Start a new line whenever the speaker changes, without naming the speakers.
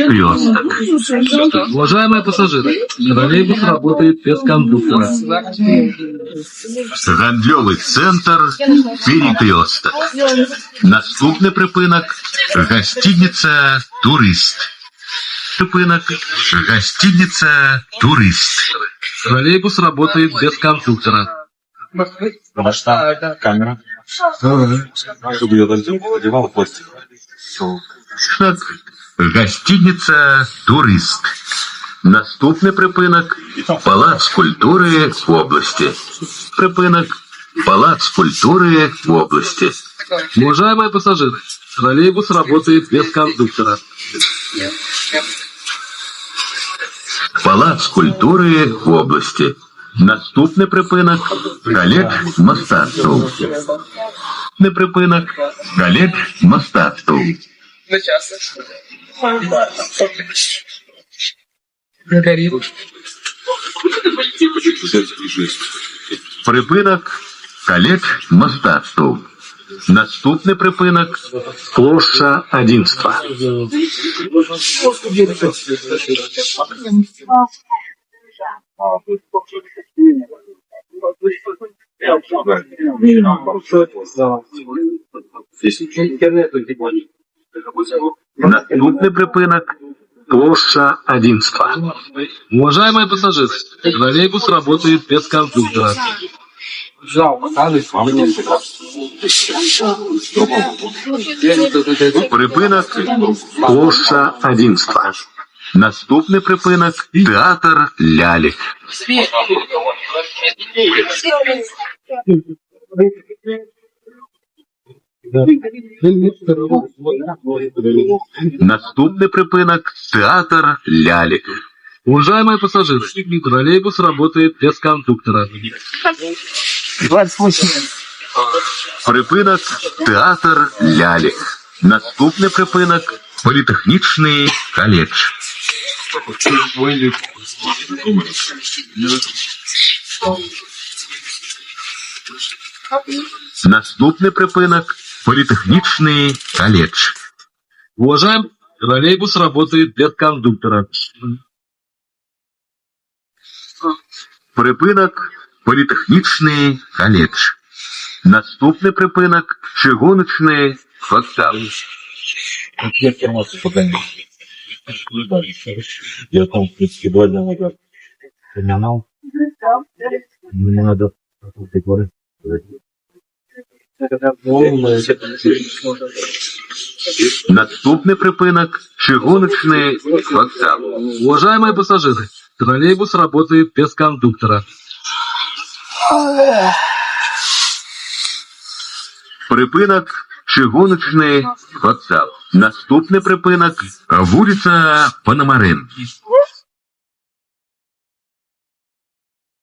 Перекресток.
Уважаемые пассажиры, троллейбус работает без кондуктора.
Гандлёвый центр Перекресток. Наступний припинок гостиниця Турист. Припинок гостиниця Турист.
Троллейбус работает без кондуктора.
Камера. Чтобы ее одевал пластик.
Так, гостиниця Турист. Наступний припинок Палац культури в області. Припинок Палац культури в області.
Уважаемые пассажиры, троллейбус работает без кондуктора.
Палац культури в області. Наступний припинок коледж мистецтв. Не припинок коледж мистецтв. Припинок коледж мистецтв. Наступний припинок площа Одинства. Наступний припинок площа Одинства.
Уважаемые пассажиры, троллейбус работает без кондуктора.
Припинок площа Одинства. Наступний припинок театр лялек. Наступний припинок театр лялек.
Уважаемые пассажиры, троллейбус работает без кондуктора.
Припинок театр лялек. Наступний припинок політехнічний коледж. Наступний припинок політехнічний коледж.
Уважаемый, троллейбус работает без кондуктора.
Припинок політехнічний коледж. Наступний припинок чигуночний вокзал.
Я термос погонял. Я там, в принципе, 2 дня назад поменял. Мне надо прикоры.
Наступний припинок чигуночний вокзал.
Уважаемые пассажиры, троллейбус работает без кондуктора.
Припинок чигуночний вокзал. Наступний припинок вулиця Пономаренки.